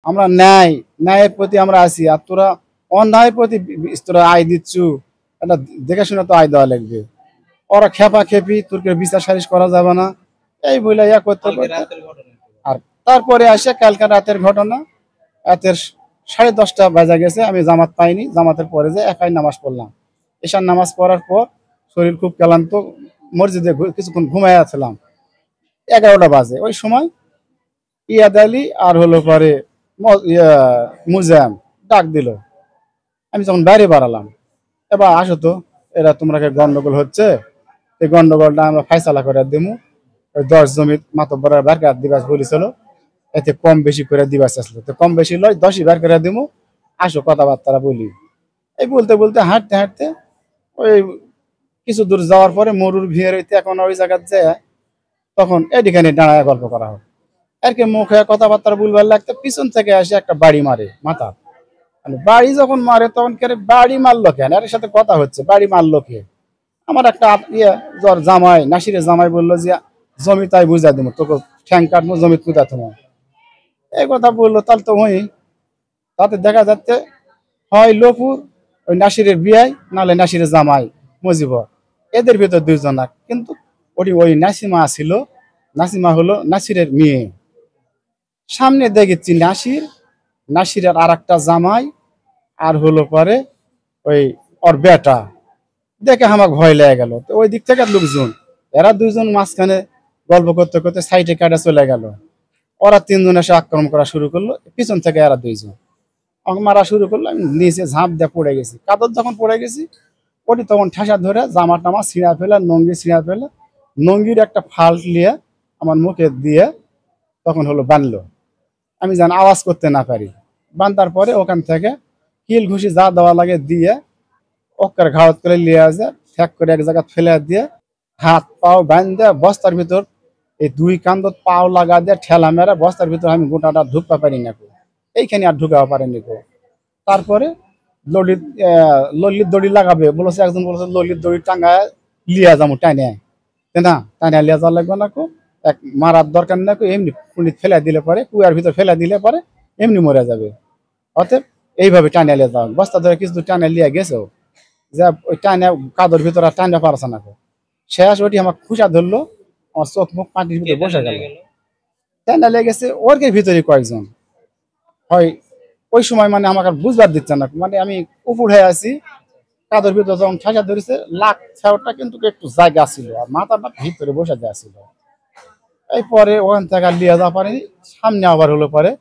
আমরা ন্যায়ের প্রতি আমরা আছি, আর তোরা অন্যায়ের প্রতি তোরা আয় দিচ্ছু, এটা দেখে শুনে তো আয় দেওয়া লাগবে। ওরা খেপা খেপি তোরকে বিচার সালিশ করা যাবে না এই বলে ইয়া করতে করতে। আর তারপরে আসে কালকে রাতের ঘটনা। রাতের 10:30 বাজা গেছে, আমি জামাত পাইনি। জামাতের পরে যে একাই নামাজ পড়লাম। এশার নামাজ পড়ার পর শরীর খুব ক্লান্ত, মসজিদে কিছুক্ষণ ঘুমাইয়াছিলাম। 11টা বাজে ওই সময় ইয়াদ আলী আর হলো পরে মুজাম ডাক দিল। আমি যখন বাইরে বাড়ালাম, এবার আসো তো, এরা তোমরা গন্ডগোল হচ্ছে, এই গন্ডগোলটা আমরা ফাইসালা করে দিমু। ওই 10 জমির মাতব্বরের বারকাত দিবাস বলেছিল, এতে কম বেশি করে দিবাস আসলো, তো কম বেশি লয় 10ই বার করে দিমু, আসো কথাবার্তা বলি। এই বলতে বলতে হাঁটতে হাঁটতে ওই কিছু দূর যাওয়ার পরে মরুর ভিড় হইতে এখন ওই জায়গায় যায়, তখন এদিকে দাঁড়ায় গল্প করা হয়। আর কি মুখে কথাবার্তা বলবার লাগতে পিছন থেকে আসে একটা বাড়ি মারে মাথা। বাড়ি যখন মারে তখন কে বাড়ি মারলো কেন, এর সাথে কথা হচ্ছে বাড়ি মারলো কে। আমার একটা জামাই নাসিরের জামাই বললো যে জমি তাই বুঝা দিব, তোকে ঠ্যাং কাটবো, জমি পুঁতা তোমার, এই কথা বললো। তাহলে তো ওই তাতে দেখা যাচ্ছে হয় লপুর ওই নাসিরের বিয়াই, নাহলে নাসিরের জামাই মজিবর, এদের ভিতর দুইজন। কিন্তু ওই নাসিমা ছিল, নাসিমা হলো নাসিরের মেয়ে। সামনে দেখেছি নাসিরের আর একটা জামাই আর হলো পরে ওই ওর বেটা। দেখে আমার ভয় লেগে গেল। তো ওই দিক থেকে লোকজন, এরা দুইজন মাঝখানে গল্প করতে করতে সাইডে কাটা চলে গেল। ওরা 3 জন এসে আক্রমণ করা শুরু করলো, পিছন থেকে এরা 2 জন মারা শুরু করলো। আমি নিচে ঝাঁপ দিয়ে পড়ে গেছি। কাদর যখন পড়ে গেছি, ওটি তখন ঠাসা ধরে জামা টামা ছিঁড়া ফেলে, নঙ্গি ছিঁড়া ফেলে, নঙ্গির একটা ফাল্ট নিয়ে আমার মুখে দিয়ে তখন হলো বানলো, আমি যেন আওয়াজ করতে না পারি। বান্ধার পরে ওখান থেকে কিল ঘুষি যা দেওয়া লাগে দিয়ে ওকে ঘাওয়াত করে নিয়ে আসে, ঠেক করে এক জায়গায় ফেলে দিয়ে হাত পাও বান্ধে বস্তার ভিতর এই 2 কান্দত পাও লাগা দিয়ে ঠেলা মেরে বস্তার ভিতর আমি গোটাটা ঢুকতে পারি না, এইখানে আর ঢুকাতে পারেনি। তারপরে ললির দড়ি লাগাবে বলেছে, একজন বলেছে ললির দড়ি টাঙ্গায় লিয়া যাবো টাইনে, না টাইনে লিয়া যাওয়া লাগবে না, এক মারার দরকার না, এমনি পুলিশ ফেলে দিলে পরে কুয়ার ভিতর ফেলে দিলে পরে এমনি মরে যাবে। অতএব এইভাবে টাইনে লিয়ে যাও। বস্তা ধরে কিছু টাইনে লিয়ে গেছেও, যে ওই টাইনে কাদর ভিতরে আর টাইনে পারছে না। শেষ ওটি আমার খুশা ধরলো, আমার চোখ মুখ পাটির ভিতরে বসে গেল। টাইনে লেগে গেছে ওর ভিতরে কয়েকজন। হয় ওই সময় মানে আমাকে বুঝবার দিচ্ছে না, মানে আমি উপর হয়ে আছি, কাদের ভিতরে যখন ঠাসা ধরেছে লাখ ছাওটা কিন্তু একটু জায়গা ছিল, আর মাথাটা ভিতরে বসে দেওয়া ছিল। এই পরে ওখান থেকে লিয়ে যাওয়া পারেনি। সামনে আবার হলো পরে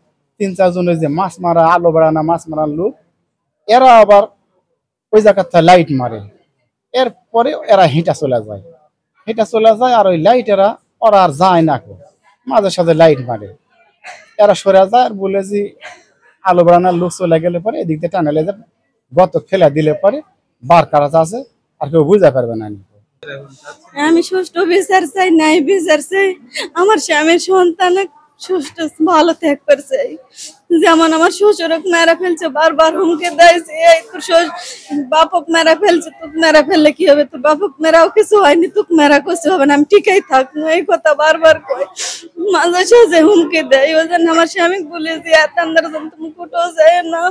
3-4 জন যে মাছ মারা আলো বেড়ানা মাছ মারার লোক, এরা আবার ওই জায়গাটা লাইট মারে। এরপরে এরা হেঁটা চলে যায়, আর ওই লাইট ওরা আর যায় না, মাঝে সাঝে লাইট মারে। এরা সরে যায় আর বলে যে আলো বেড়ানোর লোক চলে গেলে পরে এদিক দিয়ে টানেলে যে গত ফেলে দিলে পরে বার কারা আছে আর কেউ বুঝতে পারবে না। আমি সুষ্ঠু বিচার চাই, নাই বিচার চাই, আমার স্বামীর সন্তান সুষ্ঠু ভালো থাকবার চাই। যেমন আমার শ্বশুরক মেরা ফেলছে, বারবার হুমকে দেয়ছে, এই তোর বাপক মেরা ফেলছে, তোকে মেরা ফেললে কি হবে, তোর বাপক মেরাও কিছু হয়নি, তোকে মেরা কিছু হবে না, আমি ঠিকই থাকবো, এই কথা বারবার কয়। মাঝে সাঝে হুমকে দেয়। ওই জন্য আমার স্বামী বলে যে এত আন্দার তুমি কোথাও যায় না।